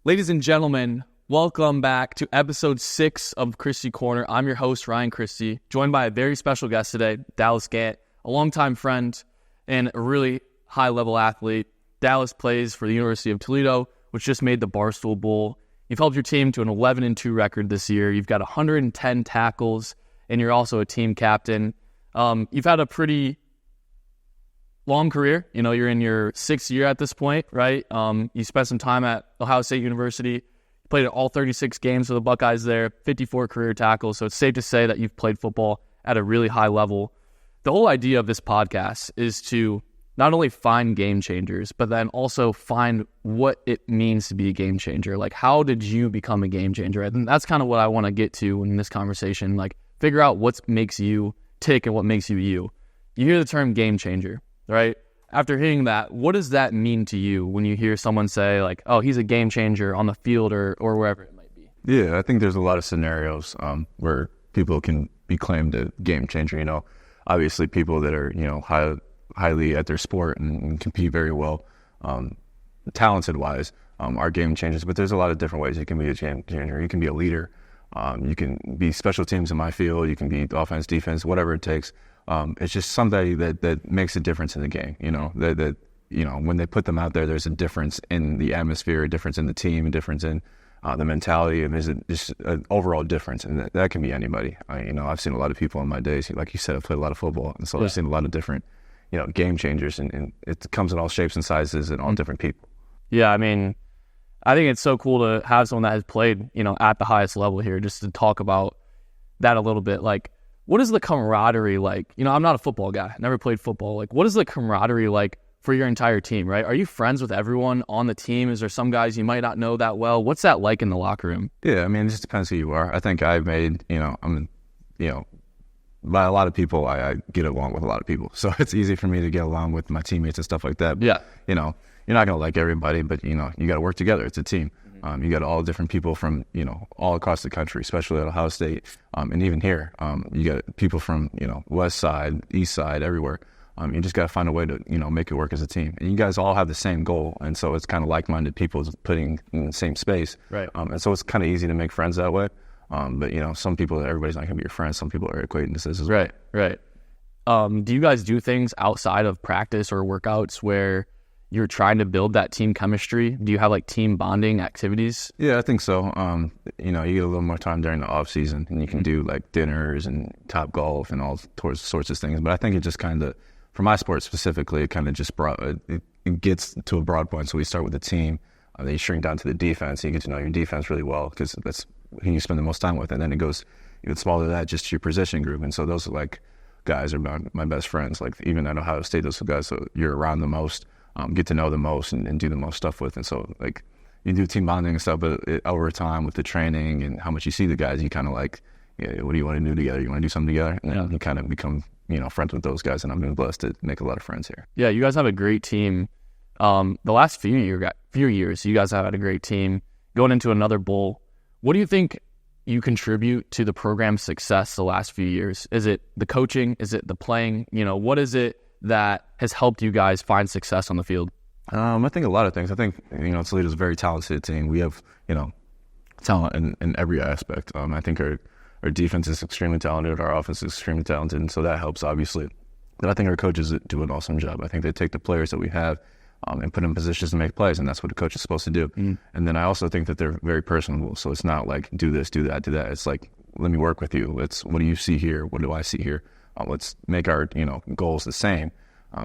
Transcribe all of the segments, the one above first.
Ladies and gentlemen, welcome back to episode 6 of Christie Corner. I'm your host, Ryan Christie, joined by a very special guest today, Dallas Gant, a longtime friend and a really high-level athlete. Dallas plays for the University of Toledo, which just made the Barstool Bowl. You've helped your team to an 11-2 record this year. You've got 110 tackles, and you're also a team captain. You've had a pretty long career. You know, you're in your 6th year at this point, right? You spent some time at Ohio State University. You played at all 36 games for the Buckeyes there, 54 career tackles. So it's safe to say that you've played football at a really high level. The whole idea of this podcast is to not only find game changers, but then also find what it means to be a game changer. Like, how did you become a game changer? And that's kind of what I want to get to in this conversation. Like, figure out what makes you tick and what makes you you. You hear the term game changer, right? After hearing that, what does that mean to you when you hear someone say, like, oh, he's a game changer on the field or wherever it might be? Yeah, I think there's a lot of scenarios where people can be claimed a game changer. You know, obviously people that are, you know, highly at their sport and compete very well, talented-wise, are game changers. But there's a lot of different ways you can be a game changer. You can be a leader. You can be special teams in my field. You can be offense, defense, whatever it takes. It's just somebody that makes a difference in the game. You know, that you know, when they put them out there, there's a difference in the atmosphere, a difference in the team, a difference in the mentality, and there's just an overall difference, and that can be anybody. You know, I've seen a lot of people in my days. Like you said, I've played a lot of football, and so I've seen a lot of different, you know, game changers, and it comes in all shapes and sizes and all different people. Yeah, I mean, I think it's so cool to have someone that has played, you know, at the highest level here, just to talk about that a little bit. Like, what is the camaraderie like? You know, I'm not a football guy. I never played football. Like, what is the camaraderie like for your entire team, right? Are you friends with everyone on the team? Is there some guys you might not know that well? What's that like in the locker room? Yeah, I mean, it just depends who you are. I think I've made, you know, by a lot of people, I get along with a lot of people. So it's easy for me to get along with my teammates and stuff like that. Yeah. You know, you're not going to like everybody, but, you know, you got to work together. It's a team. You got all different people from, you know, all across the country, especially at Ohio State, and even here. You got people from, you know, west side, east side, everywhere. You just got to find a way to, you know, make it work as a team. And you guys all have the same goal, and so it's kind of like-minded people putting in the same space. Right. And so it's kind of easy to make friends that way. But, you know, some people, everybody's not going to be your friends. Some people are acquaintances as well. Right. Do you guys do things outside of practice or workouts where you're trying to build that team chemistry? Do you have like team bonding activities? Yeah, I think so. You know, you get a little more time during the off season, and you can do like dinners and Top Golf and all sorts of things. But I think it just kind of, for my sport specifically, it kind of just it gets to a broad point. So we start with the team, then you shrink down to the defense, and you get to know your defense really well because that's who you spend the most time with. And then it goes even smaller than that, just your position group. And so those are like guys are my best friends. Like even at Ohio State, those are guys so you're around the most. Get to know the most and do the most stuff with. And so, like, you do team bonding and stuff, but over time with the training and how much you see the guys, you kind of like, yeah, what do you want to do together? You want to do something together? And then you kind of become, you know, friends with those guys. And I've been blessed to make a lot of friends here. Yeah, you guys have a great team. The last few years, you guys have had a great team going into another bowl. What do you think you contribute to the program's success the last few years? Is it the coaching? Is it the playing? You know, what is it that has helped you guys find success on the field? I think a lot of things. I think, you know, Toledo's a very talented team. We have, you know, talent in every aspect. I think our defense is extremely talented. Our offense is extremely talented, and so that helps, obviously. But I think our coaches do an awesome job. I think they take the players that we have and put them in positions to make plays, and that's what a coach is supposed to do. And then I also think that they're very personable. So it's not like, do this, do that, do that. It's like, let me work with you. What do you see here? What do I see here? Let's make our, you know, goals the same,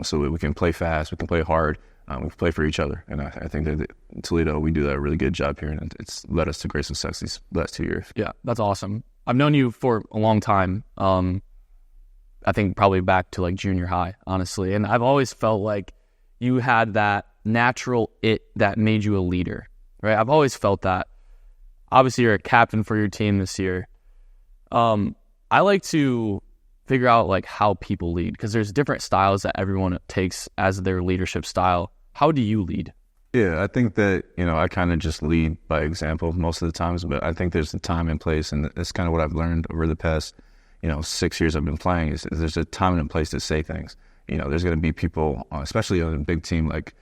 so we can play fast, we can play hard, we can play for each other. And I think that in Toledo, we do that a really good job here, and it's led us to great success these last 2 years. Yeah, that's awesome. I've known you for a long time. I think probably back to like junior high, honestly. And I've always felt like you had that natural it that made you a leader, right? I've always felt that. Obviously, you're a captain for your team this year. I like to figure out like how people lead, because there's different styles that everyone takes as their leadership style. How do you lead? Yeah, I think that, you know, I kind of just lead by example most of the times, but I think there's a time and place, and that's kind of what I've learned over the past, you know, 6 years I've been playing is there's a time and a place to say things. You know, there's going to be people, especially on a big team like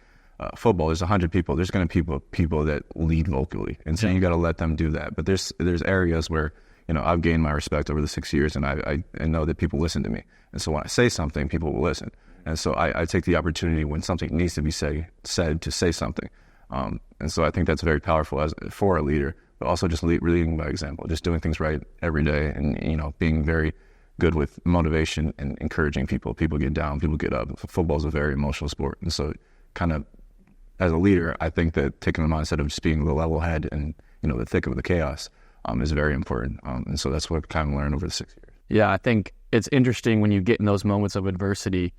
football, there's 100 people. There's going to be people that lead vocally, and so you got to let them do that. But there's areas where I've gained my respect over the 6 years, and I know that people listen to me. And so when I say something, people will listen. And so I take the opportunity when something needs to be said to say something. And so I think that's very powerful for a leader, but also just leading by example, just doing things right every day, and being very good with motivation and encouraging people. People get down, people get up. Football is a very emotional sport, and so kind of as a leader, I think that taking the mindset of just being the level head and the thick of the chaos is very important. And so that's what I've kind of learned over the 6 years. Yeah, I think it's interesting when you get in those moments of adversity.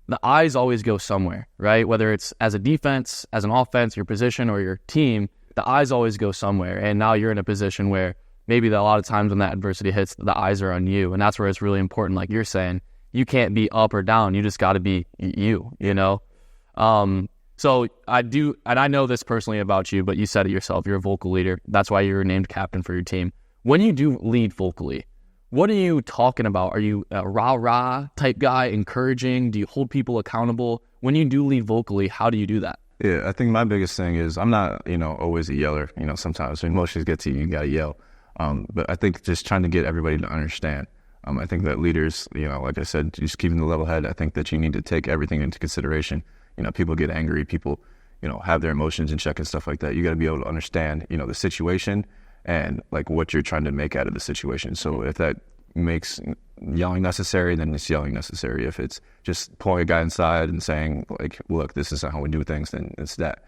The eyes always go somewhere, right? Whether it's as a defense, as an offense, your position, or your team, the eyes always go somewhere. And now you're in a position where maybe a lot of times when that adversity hits, the eyes are on you. And that's where it's really important, like you're saying. You can't be up or down. You just got to be you. So I do, and I know this personally about you, but you said it yourself. You're a vocal leader. That's why you were named captain for your team. When you do lead vocally, what are you talking about? Are you a rah-rah type guy, encouraging? Do you hold people accountable? When you do lead vocally, how do you do that? Yeah, I think my biggest thing is I'm not, always a yeller. Sometimes when emotions get to you, you got to yell. But I think just trying to get everybody to understand. I think that leaders, like I said, just keeping the level head, I think that you need to take everything into consideration. People get angry, people, have their emotions in check and stuff like that. You got to be able to understand, the situation and like what you're trying to make out of the situation. So if that makes yelling necessary, then it's yelling necessary. If it's just pulling a guy inside and saying like, look, this is how we do things, then it's that.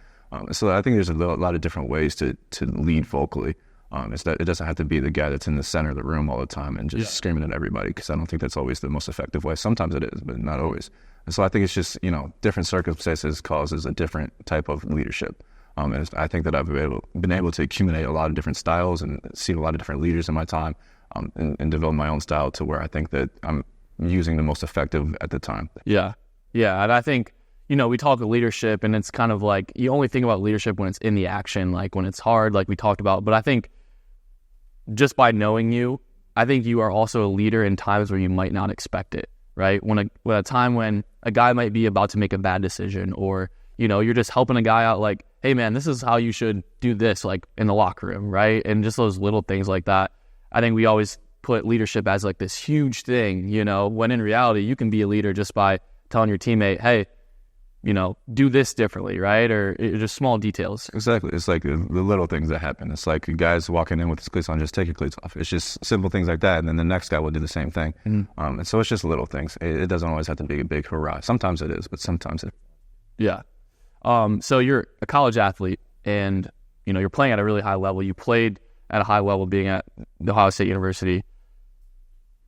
So I think there's a lot of different ways to lead vocally. It's that it doesn't have to be the guy that's in the center of the room all the time and just screaming at everybody, because I don't think that's always the most effective way. Sometimes it is, but not always. And so I think it's just, different circumstances causes a different type of leadership. And I think that I've been able to accumulate a lot of different styles and seen a lot of different leaders in my time, and develop my own style to where I think that I'm using the most effective at the time. Yeah. And I think, we talk of leadership, and it's kind of like you only think about leadership when it's in the action, like when it's hard, like we talked about. But I think just by knowing you, I think you are also a leader in times where you might not expect it, right? When a time when a guy might be about to make a bad decision, or, you're just helping a guy out, like, hey man, this is how you should do this, like in the locker room, right? And just those little things like that. I think we always put leadership as like this huge thing, when in reality, you can be a leader just by telling your teammate, hey, do this differently, right? Or just small details. Exactly. It's like the little things that happen. It's like guys walking in with his cleats on, just take your cleats off. It's just simple things like that. And then the next guy will do the same thing. Mm-hmm. And so it's just little things. It doesn't always have to be a big hurrah. Sometimes it is, but sometimes it. Yeah. So you're a college athlete, and, you're playing at a really high level. You played at a high level being at the Ohio State University.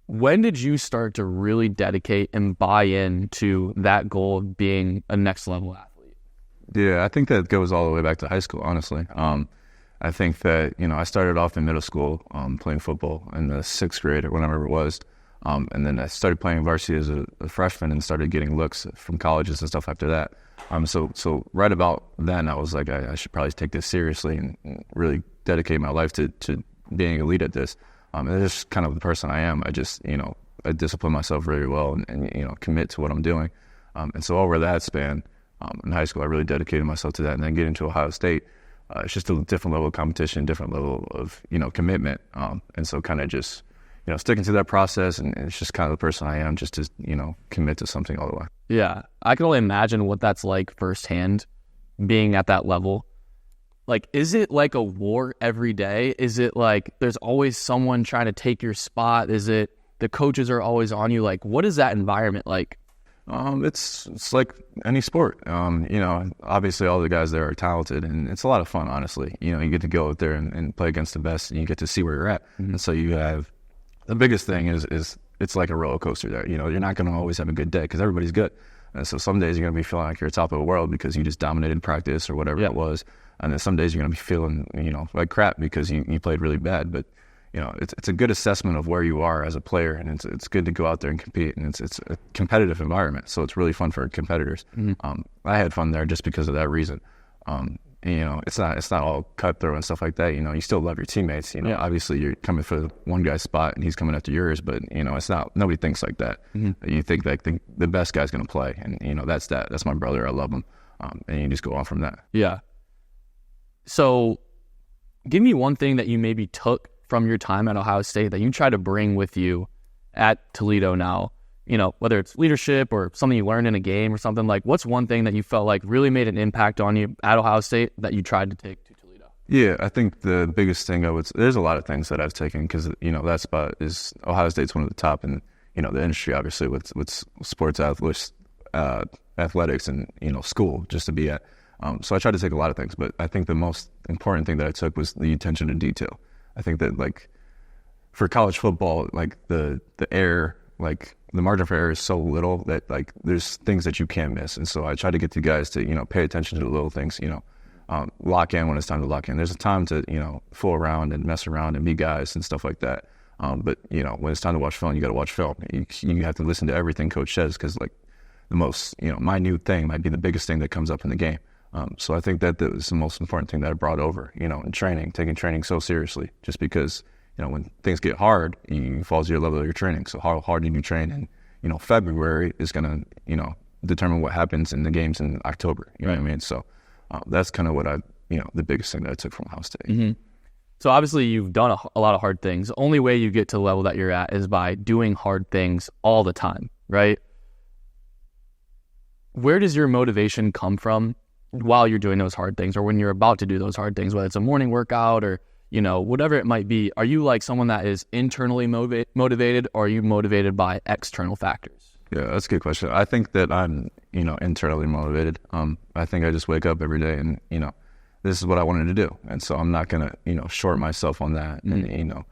When did you start to really dedicate and buy into that goal of being a next level athlete? Yeah, I think that goes all the way back to high school, honestly. I think that, I started off in middle school playing football in the 6th grade or whenever it was. And then I started playing varsity as a freshman and started getting looks from colleges and stuff after that. So right about then, I was like, I should probably take this seriously and really dedicate my life to being a lead at this. And it's just kind of the person I am. I just, I discipline myself very well and commit to what I'm doing. And so over that span, in high school, I really dedicated myself to that. And then getting to Ohio State, it's just a different level of competition, different level of, commitment. And so kind of just, sticking to that process, and it's just kind of the person I am, just to, commit to something all the way. Yeah. I can only imagine what that's like firsthand, being at that level. Like, is it like a war every day? Is it like there's always someone trying to take your spot? Is it the coaches are always on you? Like, what is that environment like? It's like any sport. Obviously all the guys there are talented, and it's a lot of fun, honestly. You get to go out there and play against the best, and you get to see where you're at. Mm-hmm. And so you have, the biggest thing is it's like a roller coaster there. You're not going to always have a good day because everybody's good. And so some days you're going to be feeling like you're top of the world because you just dominated practice or whatever it was. And then some days you're going to be feeling, like crap because you played really bad. But, it's a good assessment of where you are as a player, and it's good to go out there and compete. And it's a competitive environment, so it's really fun for competitors. Mm-hmm. I had fun there just because of that reason. It's not all cutthroat and stuff like that. You still love your teammates. Obviously you're coming for one guy's spot and he's coming after yours, but it's not. Nobody thinks like that. Mm-hmm. You think like the best guy's going to play, and that's that. That's my brother. I love him. and you just go on from that. Yeah. So give me one thing that you maybe took from your time at Ohio State that you try to bring with you at Toledo now, whether it's leadership or something you learned in a game or something. Like, what's one thing that you felt like really made an impact on you at Ohio State that you tried to take to Toledo? Yeah, I think the biggest thing there's a lot of things that I've taken because, that spot is Ohio State's one of the top in, the industry, obviously, with sports athletics and, school just to be at. So I tried to take a lot of things, but I think the most important thing that I took was the attention to detail. I think that, like, for college football, like, the error, like, the margin for error is so little that, like, there's things that you can't miss. And so I try to get the guys to, pay attention to the little things, lock in when it's time to lock in. There's a time to, fool around and mess around and be guys and stuff like that. But, when it's time to watch film, you got to watch film. You have to listen to everything coach says because, like, the most, minute thing might be the biggest thing that comes up in the game. So I think that was the most important thing that I brought over, in training, taking training so seriously, just because, when things get hard, you fall to your level of your training. So how hard do you train? And, February is going to, determine what happens in the games in October. You know what I mean? So that's kind of what the biggest thing that I took from Ohio State. Mm-hmm. So obviously you've done a lot of hard things. The only way you get to the level that you're at is by doing hard things all the time, right? Where does your motivation come from while you're doing those hard things or when you're about to do those hard things, whether it's a morning workout or, whatever it might be? Are you like someone that is internally motivated or are you motivated by external factors? Yeah, that's a good question. I think that I'm, internally motivated. I think I just wake up every day and, this is what I wanted to do. And so I'm not going to, short myself on that and,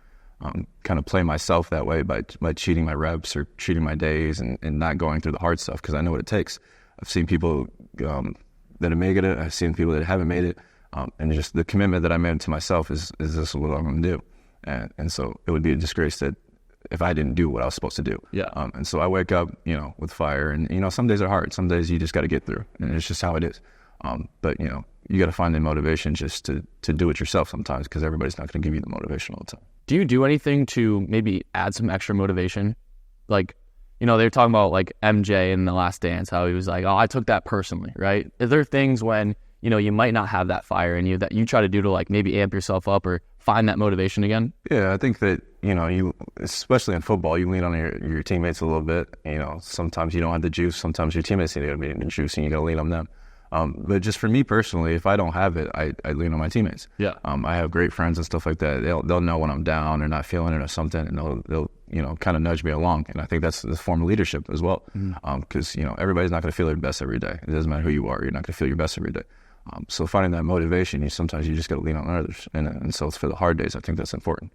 kind of play myself that way by cheating my reps or cheating my days and not going through the hard stuff because I know what it takes. I've seen people that have made it. I've seen people that haven't made it. And just the commitment that I made to myself is this is what I'm going to do. And so it would be a disgrace that if I didn't do what I was supposed to do. Yeah. And so I wake up, with fire and, some days are hard. Some days you just got to get through and it's just how it is. But, you got to find the motivation just to do it yourself sometimes because everybody's not going to give you the motivation all the time. Do you do anything to maybe add some extra motivation? Like, they were talking about like MJ in The Last Dance, how he was like, oh, I took that personally, right? Is there things when, you might not have that fire in you that you try to do to like maybe amp yourself up or find that motivation again? Yeah, I think that, you, especially in football, you lean on your teammates a little bit. Sometimes you don't have the juice. Sometimes your teammates need the juice and you got to lean on them. But just for me personally, if I don't have it, I lean on my teammates. Yeah. I have great friends and stuff like that. They'll know when I'm down or not feeling it or something, and they'll kind of nudge me along. And I think that's a form of leadership as well. Because everybody's not going to feel their best every day. It doesn't matter who you are. You're not going to feel your best every day. So finding that motivation, sometimes you just got to lean on others. And so for the hard days, I think that's important.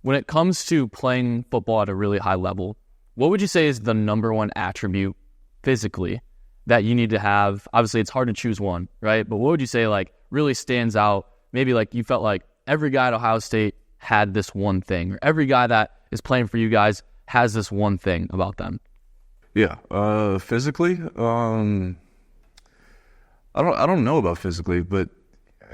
When it comes to playing football at a really high level, what would you say is the number one attribute physically that you need to have? Obviously, it's hard to choose one, right? But what would you say like really stands out? Maybe like you felt like every guy at Ohio State had this one thing, or every guy that is playing for you guys has this one thing about them. Yeah, physically, I don't know about physically, but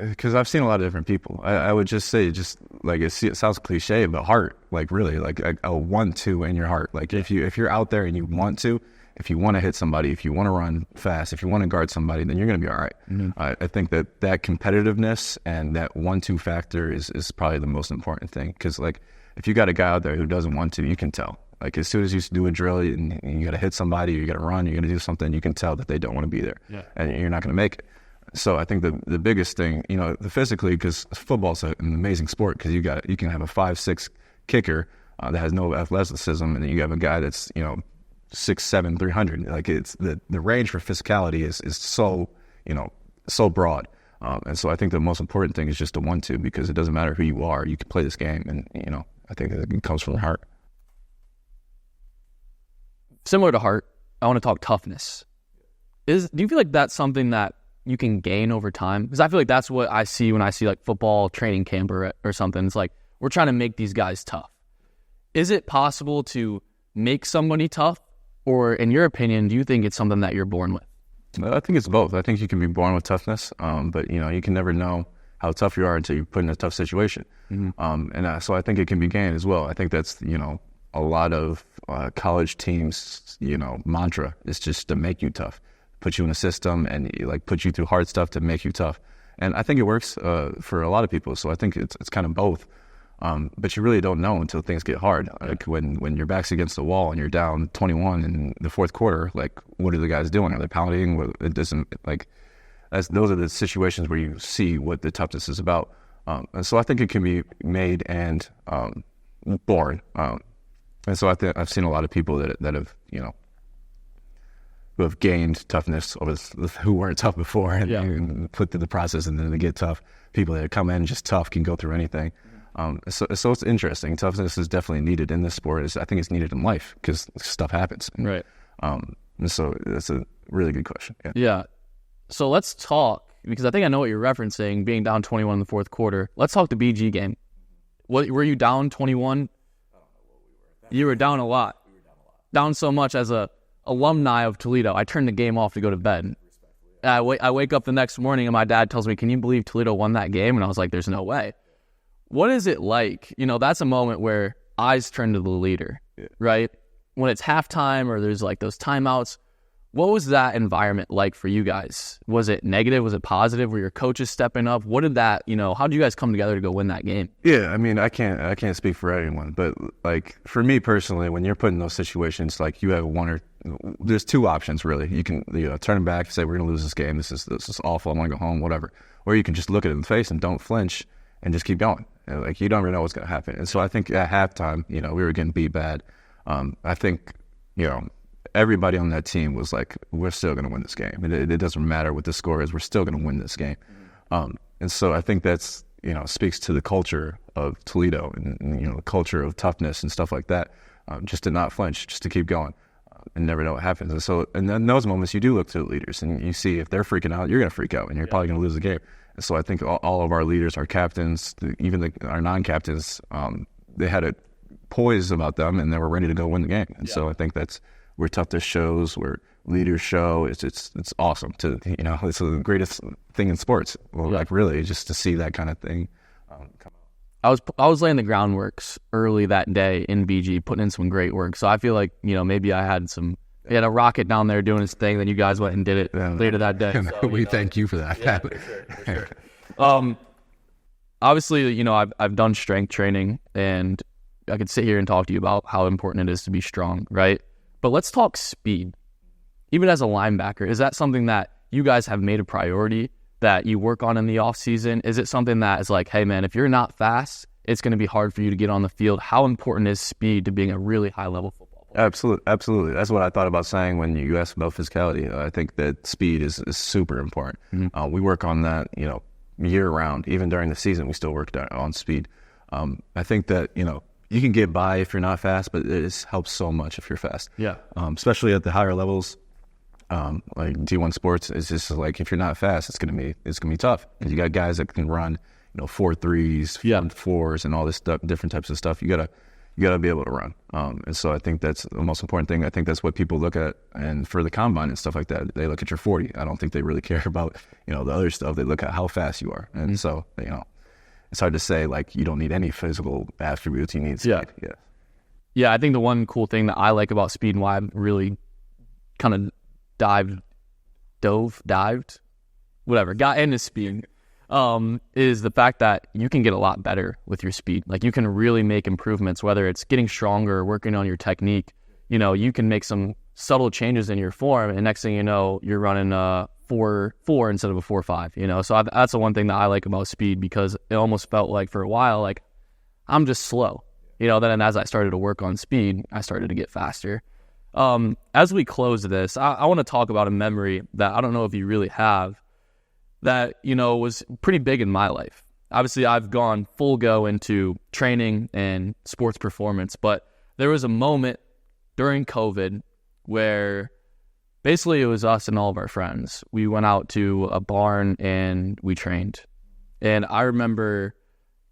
because I've seen a lot of different people, I would just say, just like it sounds cliche, but heart, like really, like a 1-2 in your heart. Like if you're out there and you want to. If you want to hit somebody, if you want to run fast, if you want to guard somebody, then you're going to be all right. Mm-hmm. I think that competitiveness and that 1-2 factor is probably the most important thing. Because like if you got a guy out there who doesn't want to, you can tell. Like as soon as you do a drill and you got to hit somebody, or you got to run, you're going to do something, you can tell that they don't want to be there, and you're not going to make it. So I think the biggest thing, the physically, because football's an amazing sport, because you can have a 5'6" kicker that has no athleticism, and then you have a guy that's 6'7", 300. Like it's the range for physicality is so so broad, and so I think the most important thing is just the 1-2, because it doesn't matter who you are, you can play this game, and I think it comes from the heart. Similar to heart, I want to talk toughness. Do you feel like that's something that you can gain over time? Because I feel like that's what I see when I see like football training camp or something. It's like we're trying to make these guys tough. Is it possible to make somebody tough? Or in your opinion, do you think it's something that you're born with? I think it's both. I think you can be born with toughness, but you can never know how tough you are until you're put in a tough situation. Mm-hmm. So I think it can be gained as well. I think that's a lot of college teams mantra is just to make you tough. put you in a system and like put you through hard stuff to make you tough. And I think it works for a lot of people. So I think it's kind of both. But you really don't know until things get hard. Like when your back's against the wall and you're down 21 in the fourth quarter, like what are the guys doing? Are they pounding? It doesn't like those are the situations where you see what the toughness is about. And so I think it can be made and born. And so I've seen a lot of people that have, who have gained toughness over who weren't tough before and put through the process and then they get tough. People that come in just tough can go through anything. So it's interesting. Toughness is definitely needed in this sport. I think it's needed in life because stuff happens. Right. And so that's a really good question. Yeah. So let's talk, because I think I know what you're referencing, being down 21 in the fourth quarter. Let's talk the BG game. Were you down 21? You were down a lot. Down so much as a alumni of Toledo. I turned the game off to go to bed. I wake up the next morning and my dad tells me, "Can you believe Toledo won that game?" And I was like, "There's no way." What is it like? That's a moment where eyes turn to the leader, right? When it's halftime or there's like those timeouts. What was that environment like for you guys? Was it negative? Was it positive? Were your coaches stepping up? What did that, how did you guys come together to go win that game? Yeah, I mean, I can't speak for anyone, but like for me personally, when you're put in those situations, like you have there's two options really. You can turn back and say, we're gonna lose this game. This is awful. I want to go home, whatever. Or you can just look it in the face and don't flinch and just keep going. Like you don't really know what's gonna happen. And so I think at halftime, we were getting beat bad. I think, everybody on that team was like, we're still going to win this game. It doesn't matter what the score is. We're still going to win this game. And so I think that's, speaks to the culture of Toledo and the culture of toughness and stuff like that. Just to not flinch, just to keep going and never know what happens. And so in those moments, you do look to the leaders and you see if they're freaking out, you're going to freak out and you're probably going to lose the game. And so I think all of our leaders, our captains, even our non-captains, they had a poise about them and they were ready to go win the game. And so I think that's where toughness shows, where leaders show. It's awesome to it's the greatest thing in sports. Well, like really, just to see that kind of thing come out. I was laying the groundworks early that day in BG, putting in some great work. So I feel like maybe I had a rocket down there doing his thing. Then you guys went and did it later that day. So, we thank you for that. Yeah, for sure. Obviously, I've done strength training, and I could sit here and talk to you about how important it is to be strong, right? But let's talk speed. Even as a linebacker, is that something that you guys have made a priority that you work on in the off season? Is it something that is like, hey man, if you're not fast, it's going to be hard for you to get on the field? How important is speed to being a really high level football player? Absolutely. That's what I thought about saying when you asked about physicality. I think that speed is super important. Mm-hmm. We work on that, year round. Even during the season, we still work on speed. I think that, you can get by if you're not fast, but it helps so much if you're fast. Yeah. Especially at the higher levels, like D1 sports, it's just like if you're not fast, it's gonna be tough. And you got guys that can run, 4.3s, 4.4s, and all this stuff, different types of stuff. You gotta be able to run. And so I think that's the most important thing. I think that's what people look at, and for the combine and stuff like that, they look at your 40. I don't think they really care about the other stuff. They look at how fast you are, and so it's hard to say, like, you don't need any physical attributes. You need speed. Yeah, I think the one cool thing that I like about speed and why I've really kind of got into speed, is the fact that you can get a lot better with your speed. Like, you can really make improvements, whether it's getting stronger or working on your technique. You can make some subtle changes in your form, and next thing you know, you're running 4.4 instead of a 4.5, so that's the one thing that I like about speed, because it almost felt like for a while, like I'm just slow, then as I started to work on speed, I started to get faster. As we close this, I want to talk about a memory that I don't know if you really have that, was pretty big in my life. Obviously I've gone full go into training and sports performance, but there was a moment during COVID where basically it was us and all of our friends. We went out to a barn and we trained. And I remember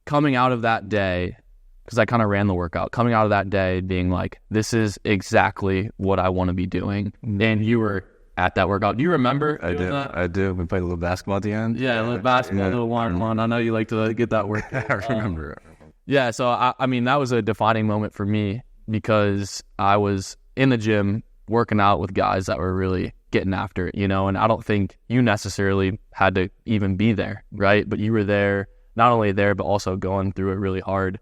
coming out of that day, because I kind of ran the workout, coming out of that day being like, this is exactly what I want to be doing. And you were at that workout. Do you remember? I do. We played a little basketball at the end. Yeah, a little basketball, a little one. I know you like to get that work. I remember. Yeah, so I mean, that was a defining moment for me, because I was in the gym working out with guys that were really getting after it, you know, and I don't think you necessarily had to even be there, right? But you were there, not only there, but also going through it really hard.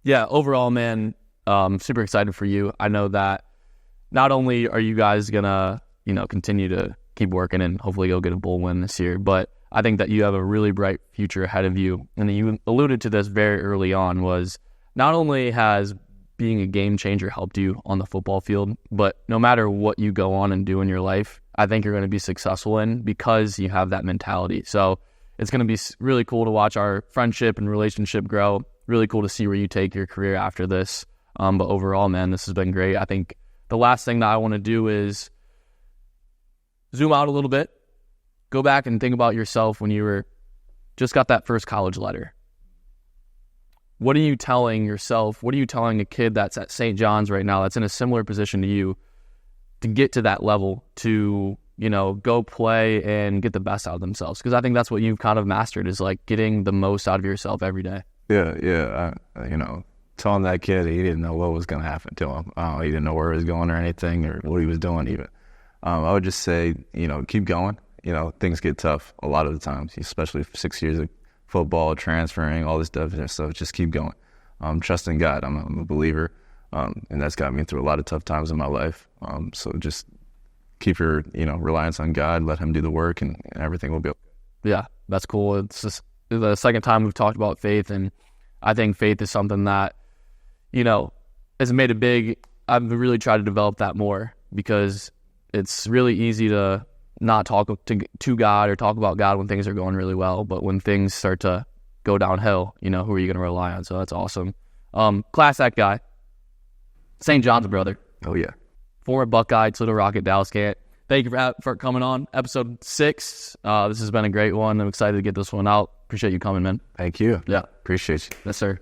Yeah, overall, man, super excited for you. I know that not only are you guys going to, you know, continue to keep working and hopefully go get a bowl win this year, but I think that you have a really bright future ahead of you. And you alluded to this very early on, was not only has being a game changer helped you on the football field, but no matter what you go on and do in your life, I think you're going to be successful in because you have that mentality. So it's going to be really cool to watch our friendship and relationship grow. Really cool to see where you take your career after this. But overall, man, this has been great. I think the last thing that I want to do is zoom out a little bit, go back and think about yourself when you were just got that first college letter. What are you telling yourself? What are you telling a kid that's at St. John's right now, that's in a similar position to you, to get to that level, to, you know, go play and get the best out of themselves? Because I think that's what you've kind of mastered, is like getting the most out of yourself every day. Yeah. You know, telling that kid he didn't know what was going to happen to him. He didn't know where he was going or anything or what he was doing even. I would just say, you know, keep going. You know, things get tough a lot of the times, especially for 6 years of football, transferring, all this different stuff. Just keep going. Trust in God. I'm a believer, and that's got me through a lot of tough times in my life. So just keep your, you know, reliance on God, let Him do the work, and everything will be okay. Yeah, that's cool. It's just the second time we've talked about faith, and I think faith is something that, you know, has made it big. I've really tried to develop that more, because it's really easy to not talk to God or talk about God when things are going really well, but when things start to go downhill, you know, who are you going to rely on? So that's awesome. Class act guy, St. John's brother. Oh yeah. Former Buckeye, Toledo Rocket, Dallas Gant. Thank you for coming on episode 6. This has been a great one. I'm excited to get this one out. Appreciate you coming, man. Thank you. Yeah. Appreciate you. Yes, sir.